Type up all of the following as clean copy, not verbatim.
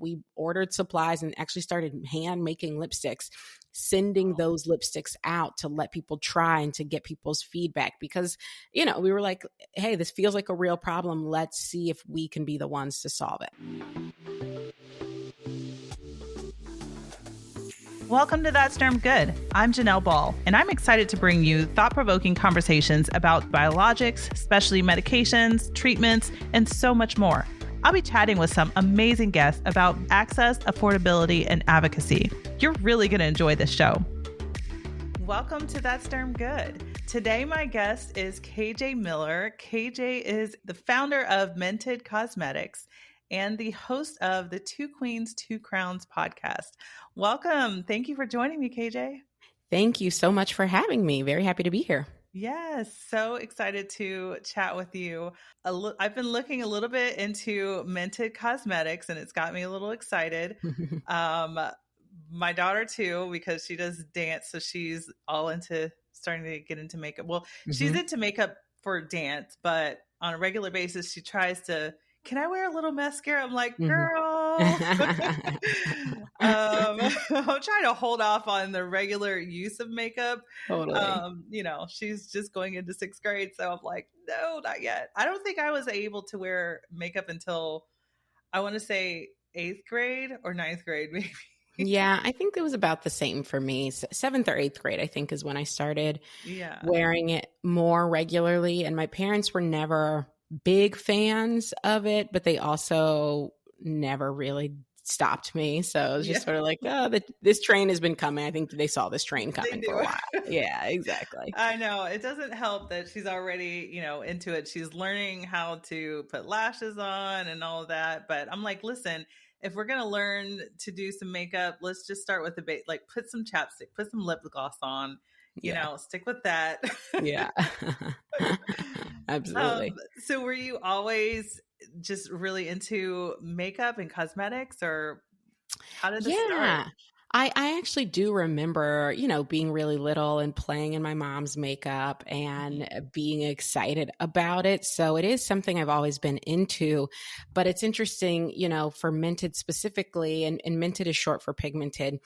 We ordered supplies and actually started hand making lipsticks, sending those lipsticks out to let people try and to get people's feedback because, we were like, hey, this feels like a real problem. Let's see if we can be the ones to solve it. Welcome to That's Darn Good. I'm Janelle Ball, and I'm excited to bring you thought-provoking conversations about biologics, specialty medications, treatments, and so much more. I'll be chatting with some amazing guests about access, affordability, and advocacy. You're really going to enjoy this show. Welcome to That's Darn Good. Today, my guest is KJ Miller. KJ is the founder of Mented Cosmetics and the host of the Two Queens, Two Crowns podcast. Welcome. Thank you for joining me, KJ. Thank you so much for having me. Very happy to be here. Yes, so excited to chat with you. I've been looking a little bit into Mented Cosmetics, and it's got me a little excited. My daughter too, because she does dance, so she's all into starting to get into makeup. Well, she's into makeup for dance, but on a regular basis, she tries to, can I wear a little mascara? I'm like, girl. I'm trying to hold off on the regular use of makeup. Totally. She's just going into 6th grade. So I'm like, no, not yet. I don't think I was able to wear makeup until, I want to say 8th grade or 9th grade, maybe. Yeah, I think it was about the same for me. 7th or 8th grade, I think, is when I started wearing it more regularly. And my parents were never big fans of it, but they also never really stopped me. So it was just sort of like, this train has been coming. I think they saw this train coming for a while. Yeah, exactly. I know. It doesn't help that she's already, into it. She's learning how to put lashes on and all of that. But I'm like, listen, if we're going to learn to do some makeup, let's just start with the base, like put some chapstick, put some lip gloss on, stick with that. Yeah, absolutely. So were you always just really into makeup and cosmetics, or how did this start? I actually do remember, being really little and playing in my mom's makeup and being excited about it. So it is something I've always been into, but it's interesting, for Mented specifically, and Mented is short for pigmented.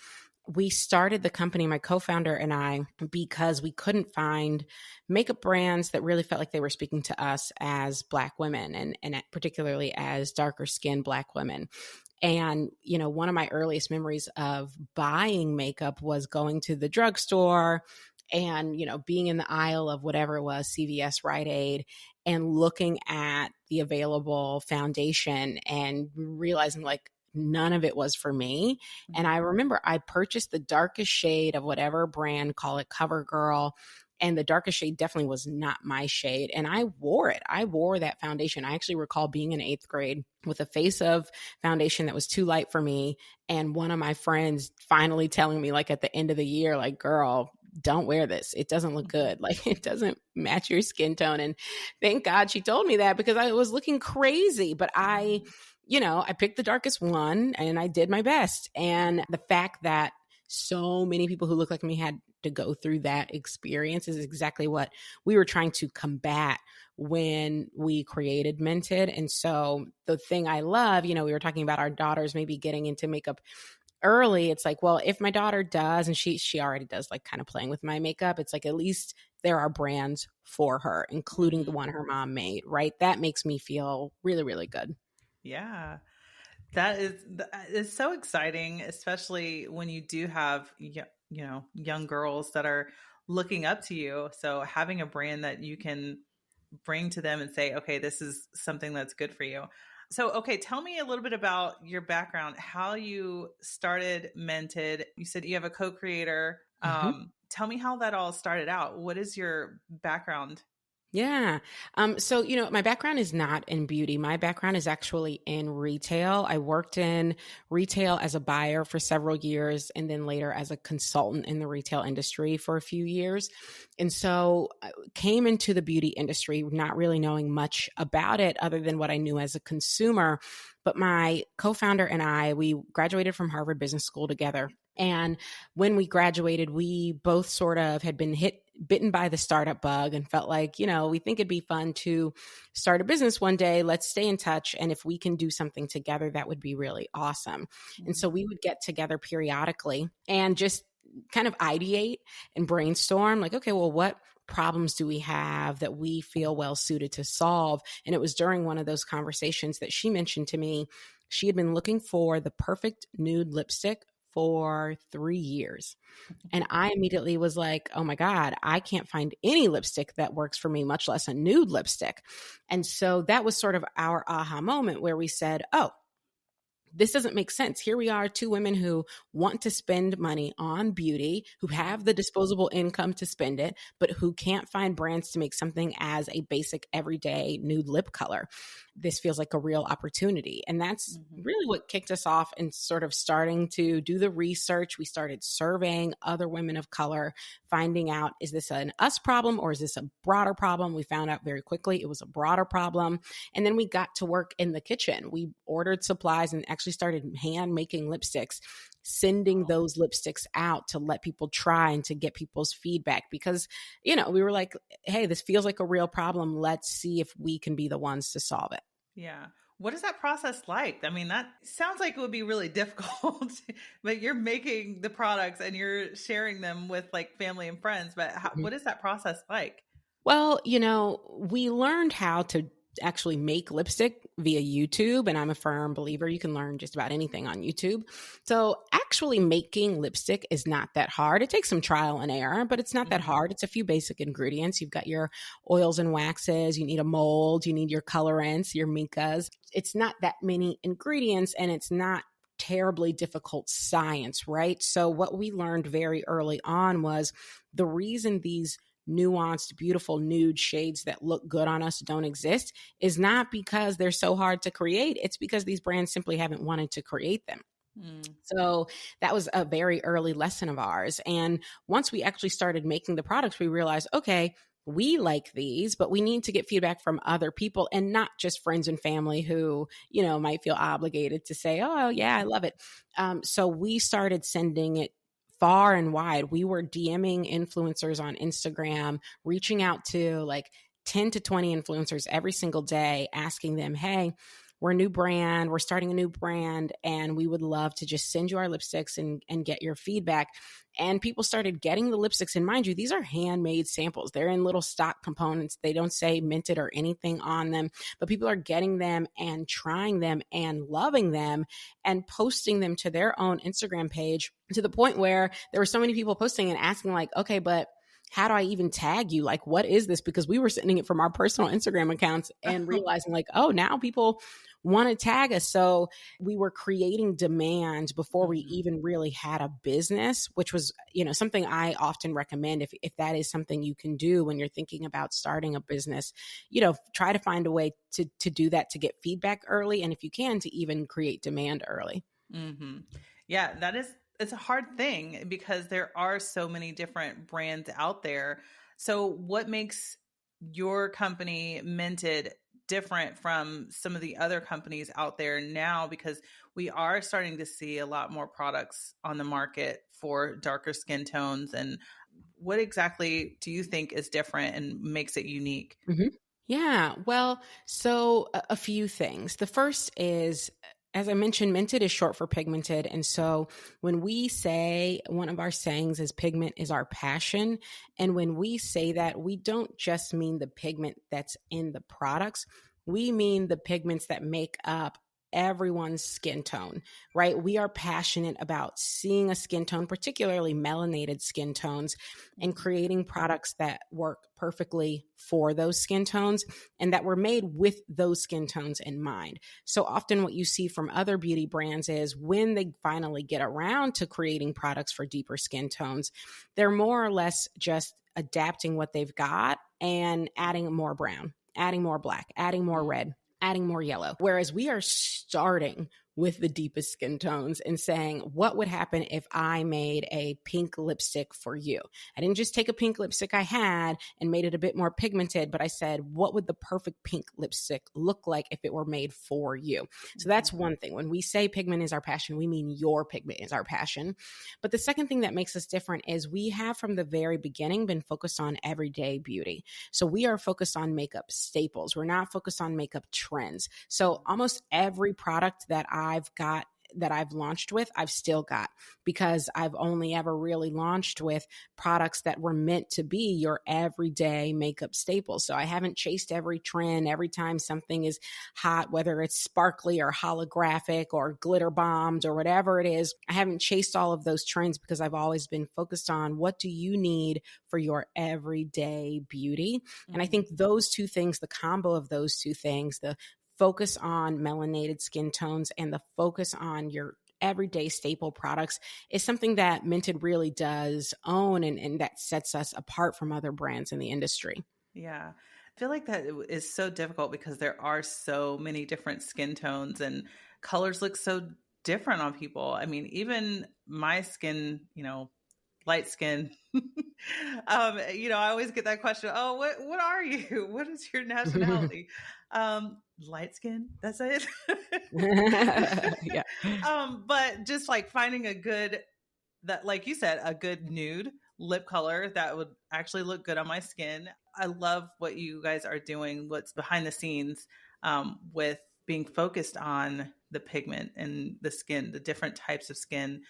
We started the company, my co-founder and I, because we couldn't find makeup brands that really felt like they were speaking to us as Black women and particularly as darker skinned Black women. And, one of my earliest memories of buying makeup was going to the drugstore and, being in the aisle of whatever it was, CVS, Rite Aid, and looking at the available foundation and realizing like, none of it was for me. And I remember I purchased the darkest shade of whatever brand, call it CoverGirl. And the darkest shade definitely was not my shade. And I wore it. I wore that foundation. I actually recall being in 8th grade with a face of foundation that was too light for me. And one of my friends finally telling me like at the end of the year, like, girl, don't wear this. It doesn't look good. Like it doesn't match your skin tone. And thank God she told me that because I was looking crazy. But I picked the darkest one and I did my best. And the fact that so many people who look like me had to go through that experience is exactly what we were trying to combat when we created Mented. And so the thing I love, we were talking about our daughters maybe getting into makeup early. It's like, well, if my daughter does, and she already does like kind of playing with my makeup, it's like, at least there are brands for her, including the one her mom made, right? That makes me feel really, really good. Yeah. That is so exciting, especially when you do have, young girls that are looking up to you. So having a brand that you can bring to them and say, okay, this is something that's good for you. So, okay, tell me a little bit about your background, how you started Mented. You said you have a co-creator. Tell me how that all started out. What is your background? Yeah. So, my background is not in beauty. My background is actually in retail. I worked in retail as a buyer for several years and then later as a consultant in the retail industry for a few years. And so I came into the beauty industry not really knowing much about it other than what I knew as a consumer. But my co-founder and I, we graduated from Harvard Business School together. And when we graduated, we both sort of had been hit bitten by the startup bug and felt like, we think it'd be fun to start a business one day. Let's stay in touch. And if we can do something together, that would be really awesome. And so we would get together periodically and just kind of ideate and brainstorm like, okay, well, what problems do we have that we feel well suited to solve? And it was during one of those conversations that she mentioned to me, she had been looking for the perfect nude lipstick for 3 years. And I immediately was like, oh my God, I can't find any lipstick that works for me, much less a nude lipstick. And so that was sort of our aha moment where we said, oh, this doesn't make sense. Here we are, two women who want to spend money on beauty, who have the disposable income to spend it, but who can't find brands to make something as a basic everyday nude lip color. This feels like a real opportunity. And that's really what kicked us off in sort of starting to do the research. We started surveying other women of color, finding out, is this an us problem or is this a broader problem? We found out very quickly it was a broader problem. And then we got to work in the kitchen. We ordered supplies and actually started hand making lipsticks, sending those lipsticks out to let people try and to get people's feedback because, we were like, hey, this feels like a real problem. Let's see if we can be the ones to solve it. Yeah. What is that process like? I mean, that sounds like it would be really difficult, but you're making the products and you're sharing them with like family and friends. But what is that process like? Well, we learned how to actually make lipstick via YouTube, and I'm a firm believer you can learn just about anything on YouTube. So actually making lipstick is not that hard. It takes some trial and error, but it's not that hard. It's a few basic ingredients. You've got your oils and waxes, you need a mold, you need your colorants, your micas. It's not that many ingredients, and it's not terribly difficult science, right? So what we learned very early on was the reason these nuanced, beautiful nude shades that look good on us don't exist is not because they're so hard to create. It's because these brands simply haven't wanted to create them. So that was a very early lesson of ours. And once we actually started making the products, we realized, okay, we like these, but we need to get feedback from other people and not just friends and family who, might feel obligated to say, oh, yeah, I love it. So we started sending it far and wide. We were DMing influencers on Instagram, reaching out to like 10 to 20 influencers every single day, asking them, hey, we're a new brand, we're starting a new brand, and we would love to just send you our lipsticks and get your feedback. And people started getting the lipsticks. And mind you, these are handmade samples. They're in little stock components. They don't say Mented or anything on them, but people are getting them and trying them and loving them and posting them to their own Instagram page to the point where there were so many people posting and asking like, okay, but how do I even tag you? Like, what is this? Because we were sending it from our personal Instagram accounts and realizing like, oh, now people want to tag us. So we were creating demand before we even really had a business, which was, something I often recommend if that is something you can do when you're thinking about starting a business, try to find a way to do that, to get feedback early. And if you can, to even create demand early. Yeah, it's a hard thing because there are so many different brands out there. So what makes your company Mented different from some of the other companies out there now? Because we are starting to see a lot more products on the market for darker skin tones. And what exactly do you think is different and makes it unique? Yeah, well, so a few things. The first is, as I mentioned, Mented is short for pigmented. And so when we say, one of our sayings is pigment is our passion. And when we say that, we don't just mean the pigment that's in the products. We mean the pigments that make up everyone's skin tone, right? We are passionate about seeing a skin tone, particularly melanated skin tones, and creating products that work perfectly for those skin tones and that were made with those skin tones in mind. So often what you see from other beauty brands is when they finally get around to creating products for deeper skin tones, they're more or less just adapting what they've got and adding more brown, adding more black, adding more red, adding more yellow. Whereas we are starting with the deepest skin tones and saying, what would happen if I made a pink lipstick for you? I didn't just take a pink lipstick I had and made it a bit more pigmented, but I said, what would the perfect pink lipstick look like if it were made for you? So that's one thing. When we say pigment is our passion, we mean your pigment is our passion. But the second thing that makes us different is we have from the very beginning been focused on everyday beauty. So we are focused on makeup staples. We're not focused on makeup trends. So almost every product that I've launched with, I've still got, because I've only ever really launched with products that were meant to be your everyday makeup staples. So I haven't chased every trend every time something is hot, whether it's sparkly or holographic or glitter bombed or whatever it is. I haven't chased all of those trends because I've always been focused on what do you need for your everyday beauty. And I think those two things, the combo of those two things, the focus on melanated skin tones and the focus on your everyday staple products, is something that Mented really does own, and that sets us apart from other brands in the industry. Yeah. I feel like that is so difficult because there are so many different skin tones and colors look so different on people. I mean, even my skin, light skin. I always get that question. Oh, what are you? What is your nationality? Light skin. That's it. Yeah. But just like finding like you said, a good nude lip color that would actually look good on my skin. I love what you guys are doing, what's behind the scenes, with being focused on the pigment and the skin, the different types of skin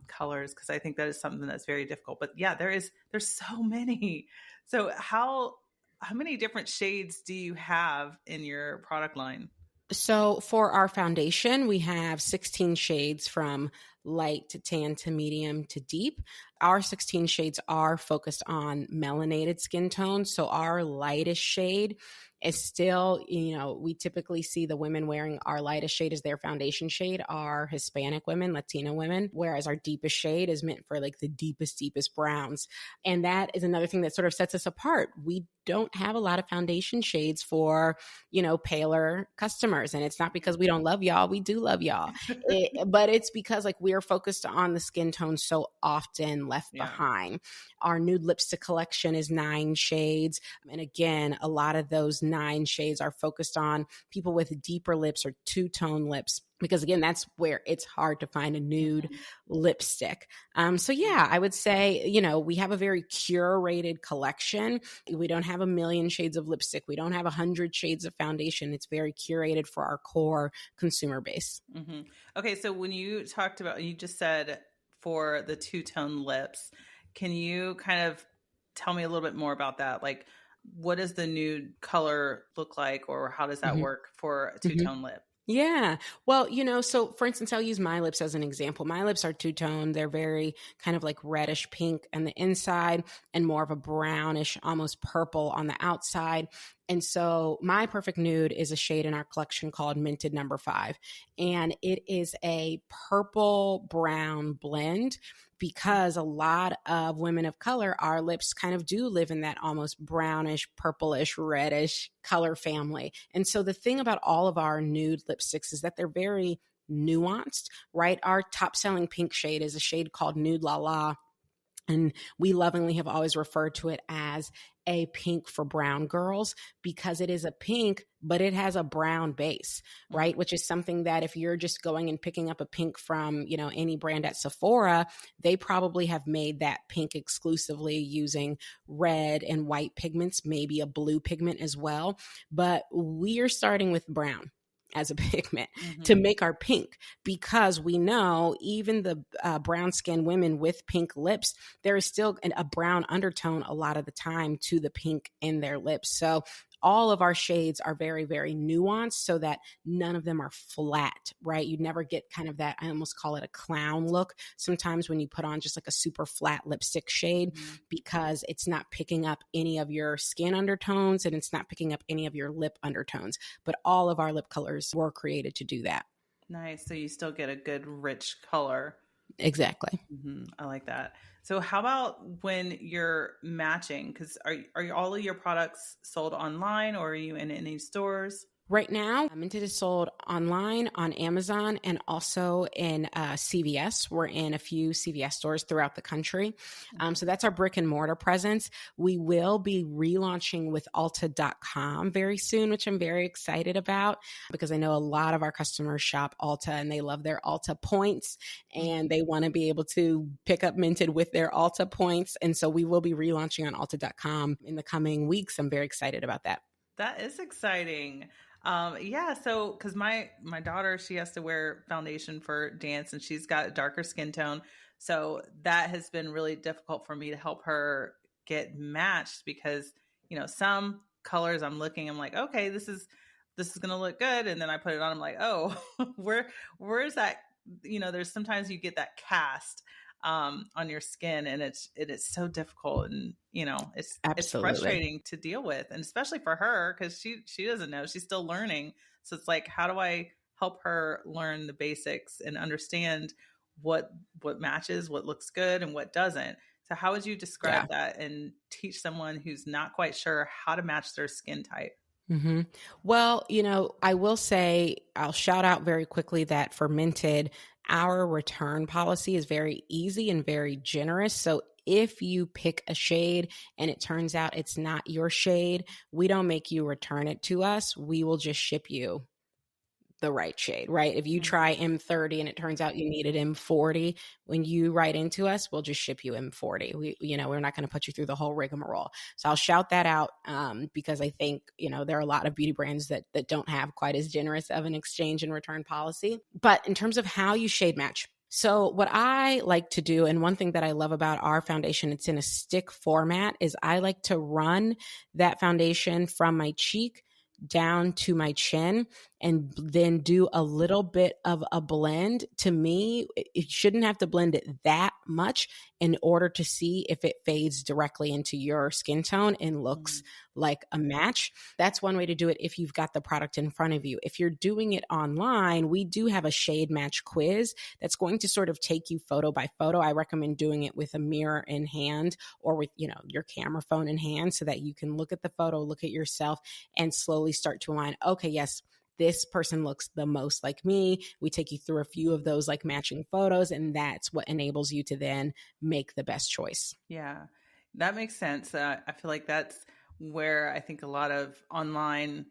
colors, because I think that is something that's very difficult. But yeah, there's so many. So how many different shades do you have in your product line? So for our foundation, we have 16 shades from light to tan to medium to deep. Our 16 shades are focused on melanated skin tones. So our lightest shade is still, we typically see the women wearing our lightest shade as their foundation shade are Hispanic women, Latino women, whereas our deepest shade is meant for like the deepest browns. And that is another thing that sort of sets us apart. We don't have a lot of foundation shades for, paler customers. And it's not because we don't love y'all. We do love y'all. But it's because like we are focused on the skin tone so often left behind. Our nude lipstick collection is 9 shades. And again, a lot of those 9 shades are focused on people with deeper lips or two-tone lips, because again, that's where it's hard to find a nude lipstick. So yeah, I would say, we have a very curated collection. We don't have a million shades of lipstick. We don't have 100 shades of foundation. It's very curated for our core consumer base. Mm-hmm. Okay. So when you just said for the two-tone lips, can you kind of tell me a little bit more about that? Like, what does the nude color look like, or how does that work for a two-tone lip? Yeah. Well, so for instance, I'll use my lips as an example. My lips are two-tone. They're very kind of like reddish pink on the inside and more of a brownish, almost purple on the outside. And so my perfect nude is a shade in our collection called Mented number 5. And it is a purple brown blend, because a lot of women of color, our lips kind of do live in that almost brownish, purplish, reddish color family. And so the thing about all of our nude lipsticks is that they're very nuanced, right? Our top selling pink shade is a shade called Nude La La. And we lovingly have always referred to it as a pink for brown girls, because it is a pink, but it has a brown base, right? Which is something that if you're just going and picking up a pink from, any brand at Sephora, they probably have made that pink exclusively using red and white pigments, maybe a blue pigment as well. But we are starting with brown as a pigment to make our pink, because we know even the brown skinned women with pink lips, there is still a brown undertone a lot of the time to the pink in their lips. So all of our shades are very, very nuanced, so that none of them are flat, right? You never get kind of that, I almost call it a clown look sometimes when you put on just like a super flat lipstick shade, because it's not picking up any of your skin undertones and it's not picking up any of your lip undertones. But all of our lip colors were created to do that. Nice. So you still get a good rich color. Exactly. I like that. So how about when you're matching? Because are all of your products sold online, or are you in any stores? Right now, Mented is sold online on Amazon and also in CVS. We're in a few CVS stores throughout the country. So that's our brick and mortar presence. We will be relaunching with Ulta.com very soon, which I'm very excited about because I know a lot of our customers shop Ulta and they love their Ulta points and they want to be able to pick up Mented with their Ulta points. And so we will be relaunching on Ulta.com in the coming weeks. I'm very excited about that. That is exciting. Yeah, so because my daughter, she has to wear foundation for dance and she's got a darker skin tone. So that has been really difficult for me to help her get matched because, some colors I'm like, okay, this is gonna look good. And then I put it on, I'm like, oh, where's that? There's sometimes you get that cast on your skin and it is so difficult and it's Absolutely. frustrating to deal with, and especially for her because she doesn't know, she's still learning. So it's like, how do I help her learn the basics and understand what matches, what looks good and what doesn't? So how would you describe Yeah. that and teach someone who's not quite sure how to match their skin type? hmm Well, I will say, I'll shout out very quickly that for Mented, our return policy is very easy and very generous. So if you pick a shade and it turns out it's not your shade, we don't make you return it to us. We will just ship you the right shade, right? If you try M30 and it turns out you needed M40, when you write into us, we'll just ship you M40. We're not going to put you through the whole rigmarole. So I'll shout that out because I think, there are a lot of beauty brands that don't have quite as generous of an exchange and return policy. But in terms of how you shade match, so what I like to do, and one thing that I love about our foundation, it's in a stick format, is I like to run that foundation from my cheek down to my chin and then do a little bit of a blend. To me, it shouldn't have to blend it that much in order to see if it fades directly into your skin tone and looks like a match. That's one way to do it if you've got the product in front of you. If you're doing it online, we do have a shade match quiz that's going to sort of take you photo by photo. I recommend doing it with a mirror in hand or with, your camera phone in hand so that you can look at the photo, look at yourself, and slowly start to align, okay, yes, this person looks the most like me. We take you through a few of those like matching photos, and that's what enables you to then make the best choice. Yeah, that makes sense. I feel like that's where I think a lot of online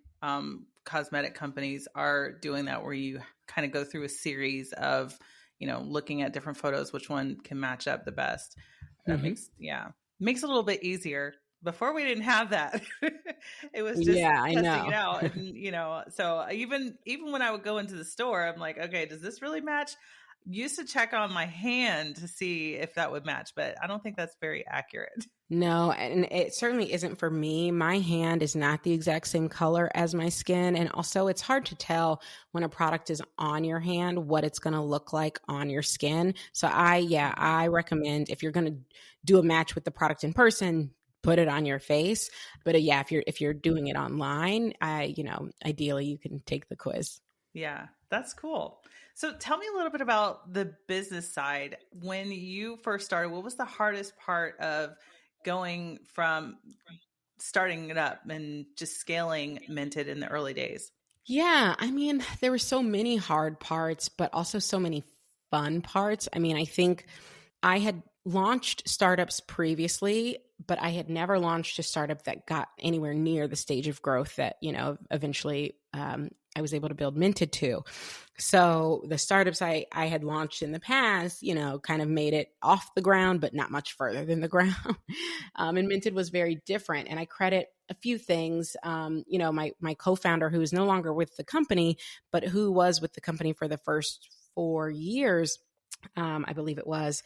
cosmetic companies are doing that, where you kind of go through a series of, looking at different photos, which one can match up the best. That Mm-hmm. makes it a little bit easier. Before we didn't have that. It was just Yeah, I testing know. it out. And, so even when I would go into the store, I'm like, okay, does this really match? Used to check on my hand to see if that would match, but I don't think that's very accurate. No, and it certainly isn't for me. My hand is not the exact same color as my skin. And also, it's hard to tell when a product is on your hand what it's going to look like on your skin. So, I recommend if you're going to do a match with the product in person, put it on your face. But yeah, if you're doing it online, ideally you can take the quiz. Yeah, that's cool. So tell me a little bit about the business side. When you first started, what was the hardest part of going from starting it up and just scaling Mented in the early days? Yeah, I mean, there were so many hard parts, but also so many fun parts. I mean, I think I had launched startups previously, but I had never launched a startup that got anywhere near the stage of growth that, eventually I was able to build Mented to. So the startups I had launched in the past, kind of made it off the ground, but not much further than the ground. And Mented was very different. And I credit a few things. My co-founder, who is no longer with the company, but who was with the company for the first 4 years, I believe it was,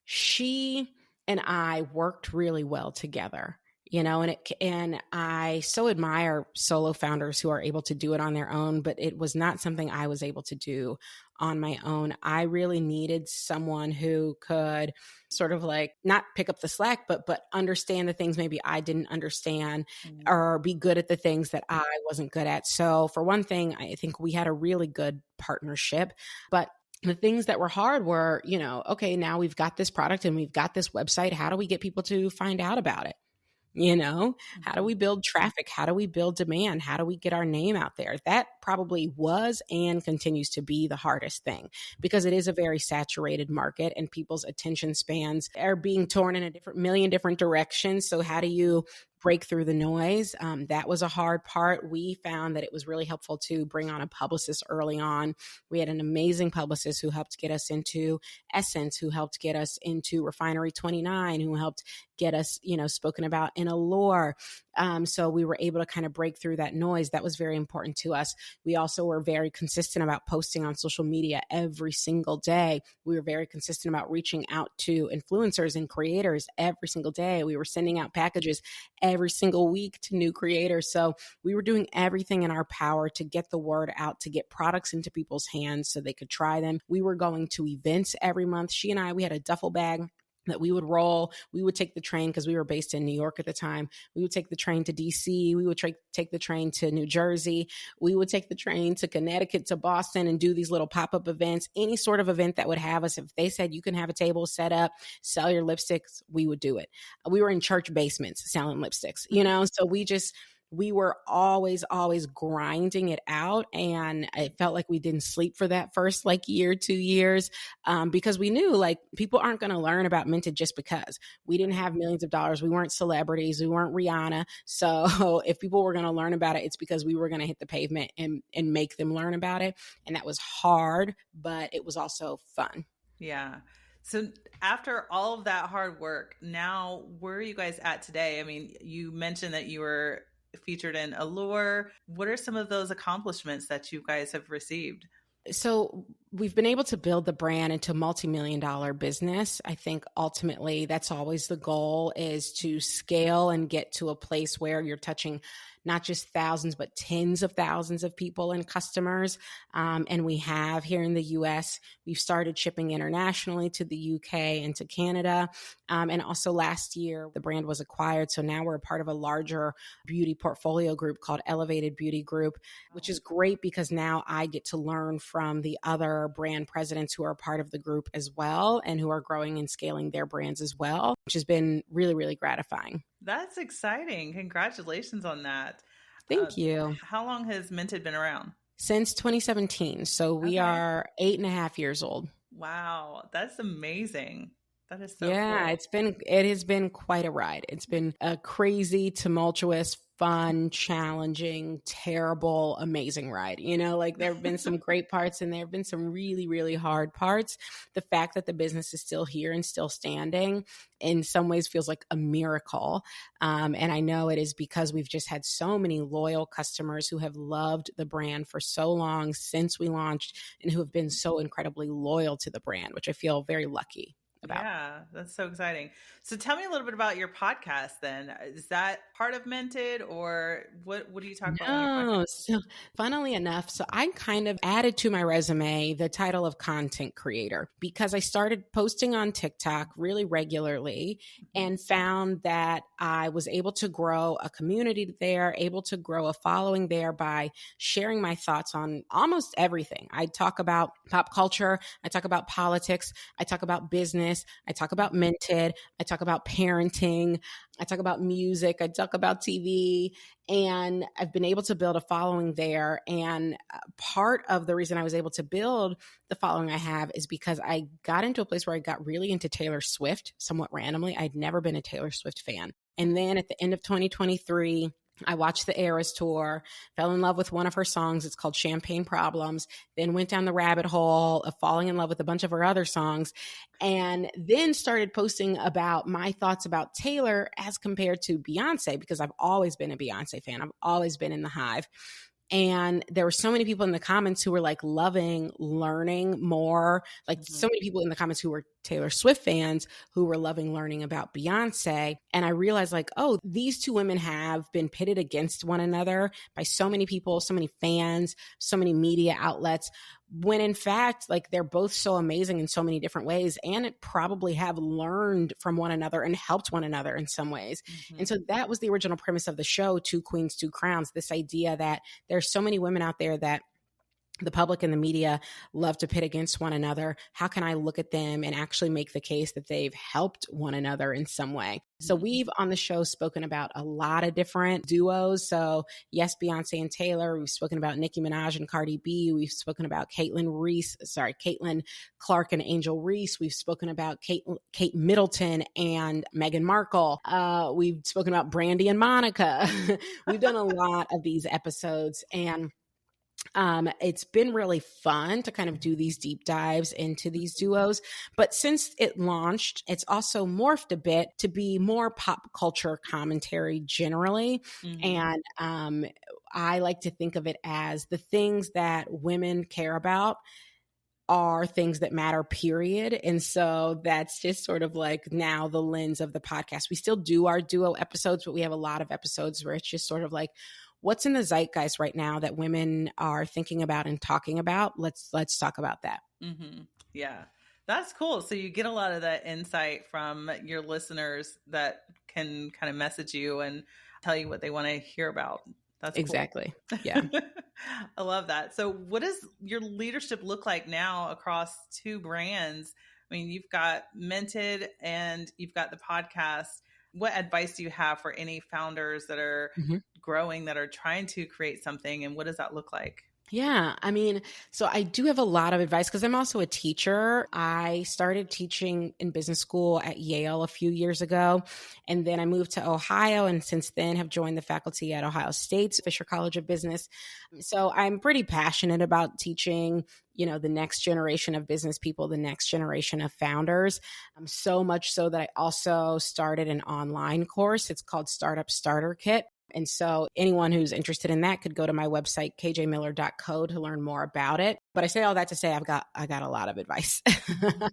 she and I worked really well together, and I so admire solo founders who are able to do it on their own, but it was not something I was able to do on my own. I really needed someone who could sort of like not pick up the slack, but understand the things maybe I didn't understand Mm. or be good at the things that I wasn't good at. So for one thing, I think we had a really good partnership, but the things that were hard were, okay, now we've got this product and we've got this website. How do we get people to find out about it? You know, how do we Mhm. build traffic? How do we build demand? How do we get our name out there? That probably was and continues to be the hardest thing because it is a very saturated market and people's attention spans are being torn in a different million different directions. So, how do you break through the noise? That was a hard part. We found that it was really helpful to bring on a publicist early on. We had an amazing publicist who helped get us into Essence, who helped get us into Refinery 29, who helped get us, spoken about in Allure. So we were able to kind of break through that noise. That was very important to us. We also were very consistent about posting on social media every single day. We were very consistent about reaching out to influencers and creators every single day. We were sending out packages every single week to new creators. So we were doing everything in our power to get the word out, to get products into people's hands so they could try them. We were going to events every month. She and I, we had a duffel bag that we would roll. We would take the train because we were based in New York at the time. We would take the train to DC. We would take the train to New Jersey. We would take the train to Connecticut, to Boston, and do these little pop-up events. Any sort of event that would have us, if they said you can have a table set up, sell your lipsticks, we would do it. We were in church basements selling lipsticks, so we were always, always grinding it out. And it felt like we didn't sleep for that first year, 2 years, because we knew people aren't going to learn about Mented just because we didn't have millions of dollars. We weren't celebrities. We weren't Rihanna. So if people were going to learn about it, it's because we were going to hit the pavement and make them learn about it. And that was hard, but it was also fun. Yeah. So after all of that hard work, now where are you guys at today? I mean, you mentioned that you were featured in Allure. What are some of those accomplishments that you guys have received? So we've been able to build the brand into a multimillion-dollar business. I think ultimately that's always the goal, is to scale and get to a place where you're touching not just thousands, but tens of thousands of people and customers. And we have here in the US, we've started shipping internationally to the UK and to Canada. And also last year, the brand was acquired. So now we're a part of a larger beauty portfolio group called Elevated Beauty Group, which is great because now I get to learn from the other brand presidents who are a part of the group as well and who are growing and scaling their brands as well, which has been really, really gratifying. That's exciting. Congratulations on that. Thank you. How long has Mented been around? Since 2017. So we are 8.5 years old. Wow. That's amazing. That is so Yeah, cool. it has been quite a ride. It's been a crazy, tumultuous, fun, challenging, terrible, amazing ride. There have been some great parts and there have been some really, really hard parts. The fact that the business is still here and still standing in some ways feels like a miracle. And I know it is because we've just had so many loyal customers who have loved the brand for so long since we launched and who have been so incredibly loyal to the brand, which I feel very lucky about. Yeah, that's so exciting. So tell me a little bit about your podcast then. Is that part of Mented, or what do you talk about on your podcast? No, so funnily enough, so I kind of added to my resume the title of content creator because I started posting on TikTok really regularly and found that I was able to grow a community there, able to grow a following there by sharing my thoughts on almost everything. I talk about pop culture, I talk about politics, I talk about business, I talk about Mented, I talk about parenting, I talk about music, I talk about TV, and I've been able to build a following there. And part of the reason I was able to build the following I have is because I got into a place where I got really into Taylor Swift somewhat randomly. I'd never been a Taylor Swift fan. And then at the end of 2023, I watched the Eras tour, fell in love with one of her songs. It's called Champagne Problems, then went down the rabbit hole of falling in love with a bunch of her other songs, and then started posting about my thoughts about Taylor as compared to Beyonce, because I've always been a Beyonce fan. I've always been in the hive. And there were so many people in the comments who were loving learning more, so many people in the comments who were Taylor Swift fans who were loving learning about Beyonce. And I realized oh, these two women have been pitted against one another by so many people, so many fans, so many media outlets, when in fact, they're both so amazing in so many different ways and probably have learned from one another and helped one another in some ways. Mm-hmm. And so that was the original premise of the show, Two Queens, Two Crowns, this idea that there's so many women out there that the public and the media love to pit against one another. How can I look at them and actually make the case that they've helped one another in some way? So we've on the show spoken about a lot of different duos. So yes, Beyonce and Taylor. We've spoken about Nicki Minaj and Cardi B. We've spoken about Caitlin Clark and Angel Reese. We've spoken about Kate Middleton and Meghan Markle. We've spoken about Brandy and Monica. We've done a lot of these episodes, and it's been really fun to kind of do these deep dives into these duos. But since it launched, it's also morphed a bit to be more pop culture commentary generally. And I like to think of it as the things that women care about are things that matter, period. And so that's just sort of like now the lens of the podcast. We still do our duo episodes, but we have a lot of episodes where it's just sort of like, what's in the zeitgeist right now that women are thinking about and talking about? Let's talk about that. Yeah, that's cool. So you get a lot of that insight from your listeners that can kind of message you and tell you what they want to hear about. That's exactly. Cool. Yeah. I love that. So what does your leadership look like now across two brands? I mean, you've got Mented and you've got the podcast. What advice do you have for any founders that are growing, that are trying to create something? And what does that look like? Yeah, I mean, so I do have a lot of advice because I'm also a teacher. I started teaching in business school at Yale a few years ago, and then I moved to Ohio, and since then have joined the faculty at Ohio State's Fisher College of Business. So I'm pretty passionate about teaching, the next generation of business people, the next generation of founders. So much so that I also started an online course. It's called Startup Starter Kit. And so anyone who's interested in that could go to my website, kjmiller.co, to learn more about it. But I say all that to say I got a lot of advice. I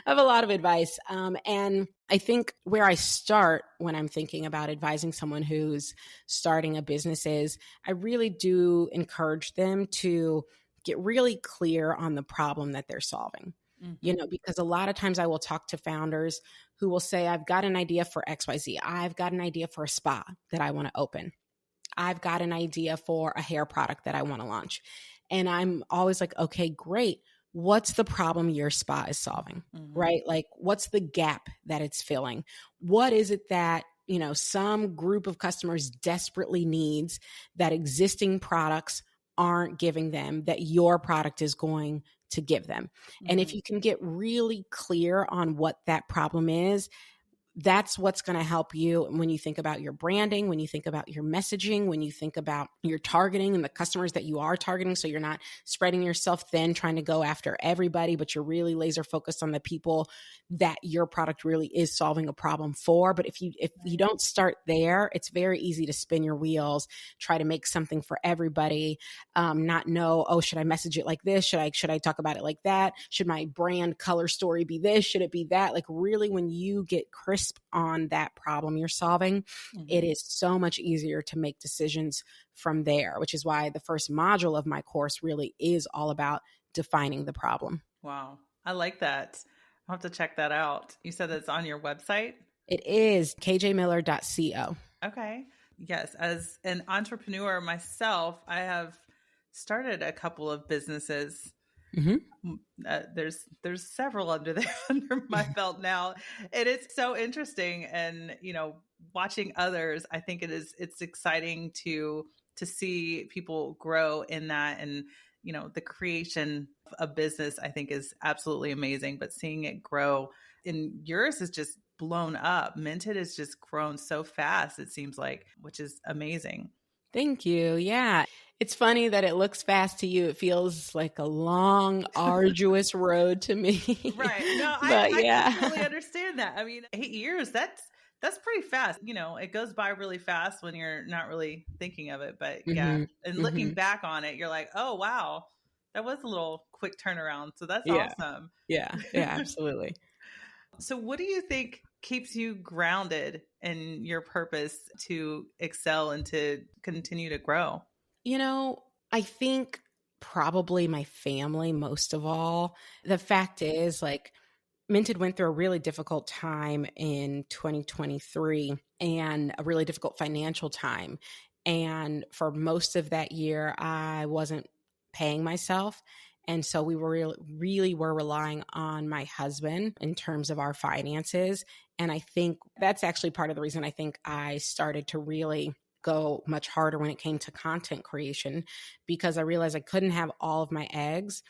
have a lot of advice. And I think where I start when I'm thinking about advising someone who's starting a business is I really do encourage them to get really clear on the problem that they're solving. Because a lot of times I will talk to founders who will say, I've got an idea for XYZ. I've got an idea for a spa that I want to open. I've got an idea for a hair product that I want to launch. And I'm always like, okay, great. What's the problem your spa is solving, right? Like, what's the gap that it's filling? What is it that, some group of customers desperately needs that existing products aren't giving them, that your product is going to give them? And if you can get really clear on what that problem is, that's what's going to help you when you think about your branding, when you think about your messaging, when you think about your targeting and the customers that you are targeting. So you're not spreading yourself thin, trying to go after everybody, but you're really laser focused on the people that your product really is solving a problem for. But if you don't start there, it's very easy to spin your wheels, try to make something for everybody, not know, oh, should I message it like this? Should I talk about it like that? Should my brand color story be this? Should it be that? Like, really, when you get crisp on that problem you're solving, it is so much easier to make decisions from there, which is why the first module of my course really is all about defining the problem. Wow. I like that. I'll have to check that out. You said it's on your website? It is kjmiller.co. Okay. Yes. As an entrepreneur myself, I have started a couple of businesses. There's several under my belt now. And it's so interesting. And, watching others, I think it's exciting to see people grow in that. And, the creation of a business, I think, is absolutely amazing, but seeing it grow, and yours is just blown up. Mented has just grown so fast, it seems like, which is amazing. Thank you. Yeah. It's funny that it looks fast to you. It feels like a long, arduous road to me. Right. No, I totally understand that. I mean, 8 years, that's pretty fast. It goes by really fast when you're not really thinking of it. But yeah. And looking back on it, you're like, oh, wow, that was a little quick turnaround. So that's awesome. Yeah. Yeah, absolutely. So what do you think keeps you grounded in your purpose to excel and to continue to grow? I think probably my family most of all. The fact is, like, Mented went through a really difficult time in 2023 and a really difficult financial time. And for most of that year, I wasn't paying myself. And so we were really were relying on my husband in terms of our finances. And I think that's actually part of the reason I think I started to really go much harder when it came to content creation, because I realized I couldn't have all of my eggs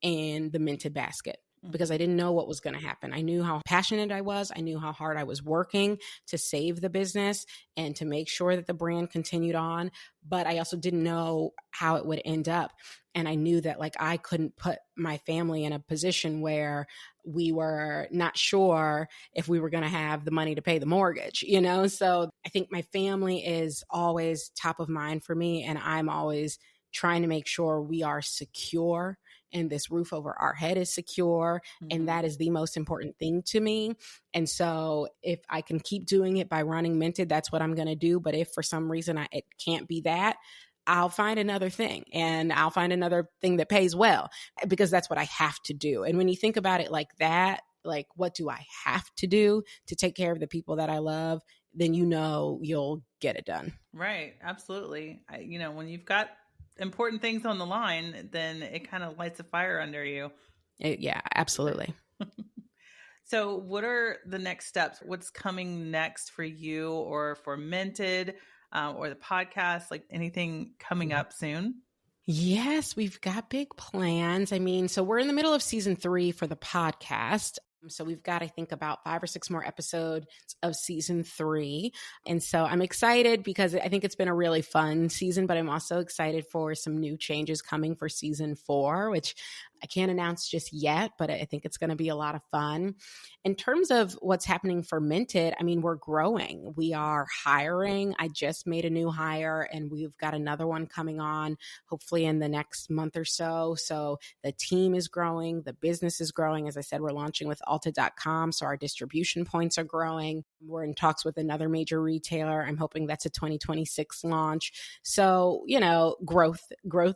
in the Mented basket because I didn't know what was going to happen. I knew how passionate I was. I knew how hard I was working to save the business and to make sure that the brand continued on. But I also didn't know how it would end up. And I knew that like I couldn't put my family in a position where we were not sure if we were going to have the money to pay the mortgage, you know? So I think my family is always top of mind for me. And I'm always trying to make sure we are secure and this roof over our head is secure. And that is the most important thing to me. And so if I can keep doing it by running Mented, that's what I'm going to do. But if for some reason it can't be that, I'll find another thing, and I'll find another thing that pays well, because that's what I have to do. And when you think about it like that, like what do I have to do to take care of the people that I love, then you know you'll get it done. Right. Absolutely. When you've got important things on the line, then it kind of lights a fire under you. Yeah, absolutely. So what are the next steps? What's coming next for you or for Mented or the podcast? Like anything coming up soon? Yes, we've got big plans. I mean, so we're in the middle of season 3 for the podcast. So we've got, I think, about 5 or 6 more episodes of season 3. And so I'm excited because I think it's been a really fun season, but I'm also excited for some new changes coming for season 4, which I can't announce just yet, but I think it's going to be a lot of fun. In terms of what's happening for Mented, I mean, we're growing. We are hiring. I just made a new hire and we've got another one coming on hopefully in the next month or so. So the team is growing. The business is growing. As I said, we're launching with Ulta.com. So our distribution points are growing. We're in talks with another major retailer. I'm hoping that's a 2026 launch. So, growth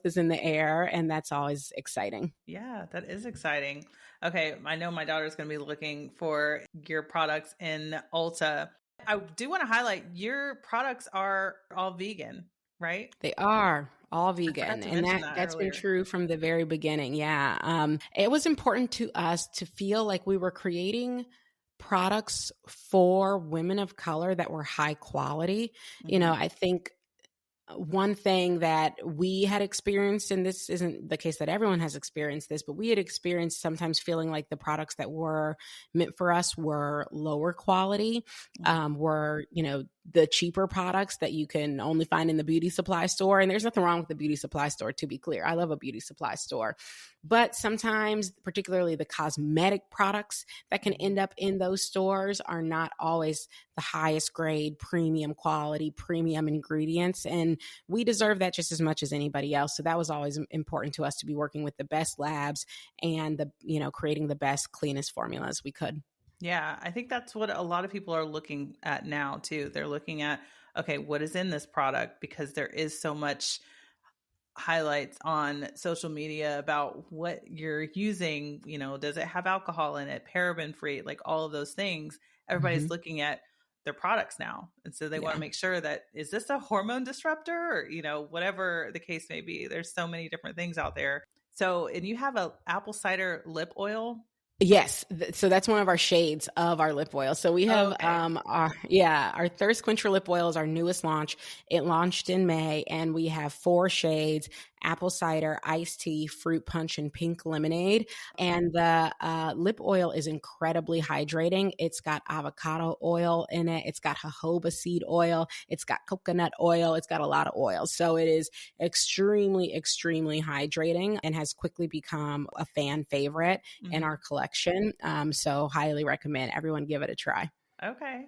is in the air, and that's always exciting. Yeah, that is exciting. Okay, I know my daughter's going to be looking for your products in Ulta. I do want to highlight your products are all vegan, right? They are all I forgot vegan. to And mention that that's been earlier. true from the very beginning. Yeah. It was important to us to feel like we were creating products for women of color that were high quality. I think one thing that we had experienced, and this isn't the case that everyone has experienced this, but we had experienced sometimes feeling like the products that were meant for us were lower quality, were, the cheaper products that you can only find in the beauty supply store. And there's nothing wrong with the beauty supply store, to be clear. I love a beauty supply store. But sometimes, particularly the cosmetic products that can end up in those stores are not always the highest grade, premium quality, premium ingredients. And we deserve that just as much as anybody else. So that was always important to us, to be working with the best labs and creating the best, cleanest formulas we could. Yeah, I think that's what a lot of people are looking at now too. They're looking at, okay, what is in this product? Because there is so much highlights on social media about what you're using. Does it have alcohol in it, paraben free, like all of those things? Everybody's looking at their products now. And so they want to make sure that, is this a hormone disruptor or, whatever the case may be. There's so many different things out there. So, and you have a apple cider lip oil. Yes. So that's one of our shades of our lip oil. So we have our Thirst Quencher lip oil is our newest launch. It launched in May, and we have 4 shades: apple cider, iced tea, fruit punch, and pink lemonade. And the lip oil is incredibly hydrating. It's got avocado oil in it. It's got jojoba seed oil. It's got coconut oil. It's got a lot of oil. So it is extremely, extremely hydrating and has quickly become a fan favorite in our collection. So highly recommend everyone give it a try. Okay,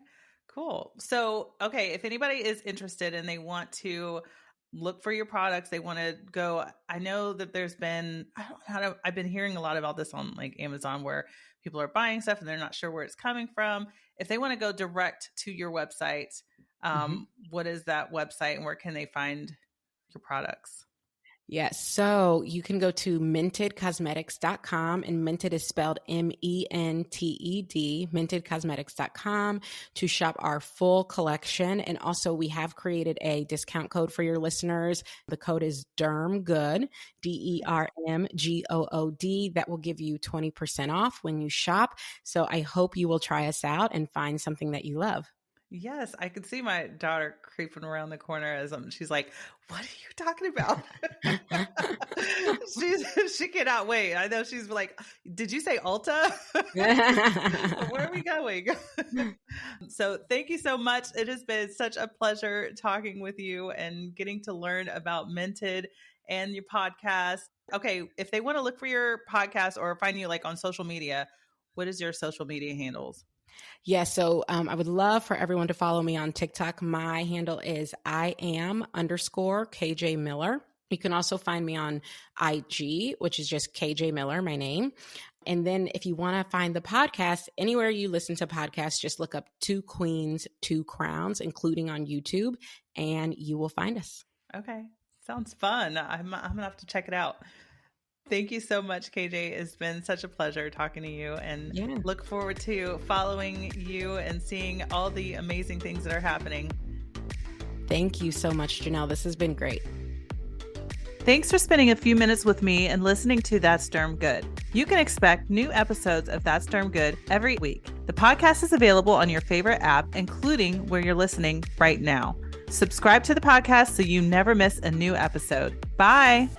cool. So, if anybody is interested and they want to look for your products, they want to go, I know that there's been, I've been hearing a lot about this on like Amazon, where people are buying stuff and they're not sure where it's coming from. If they want to go direct to your website, what is that website and where can they find your products? Yes. So you can go to mentedcosmetics.com, and Mented is spelled Mented, mentedcosmetics.com, to shop our full collection. And also we have created a discount code for your listeners. The code is DERMGOOD, DERMGOOD. That will give you 20% off when you shop. So I hope you will try us out and find something that you love. Yes, I could see my daughter creeping around the corner as she's like, "What are you talking about?" She cannot wait. I know she's like, "Did you say Ulta? Where are we going?" So thank you so much. It has been such a pleasure talking with you and getting to learn about Mented and your podcast. Okay, if they want to look for your podcast or find you like on social media, what is your social media handles? Yeah, so I would love for everyone to follow me on TikTok. My handle is IAM_KJ Miller. You can also find me on IG, which is just KJ Miller, my name. And then if you want to find the podcast, anywhere you listen to podcasts, just look up Two Queens, Two Crowns, including on YouTube, and you will find us. Okay. Sounds fun. I'm going to have to check it out. Thank you so much, KJ. It's been such a pleasure talking to you, and look forward to following you and seeing all the amazing things that are happening. Thank you so much, Janelle. This has been great. Thanks for spending a few minutes with me and listening to That's Derm Good. You can expect new episodes of That's Derm Good every week. The podcast is available on your favorite app, including where you're listening right now. Subscribe to the podcast so you never miss a new episode. Bye.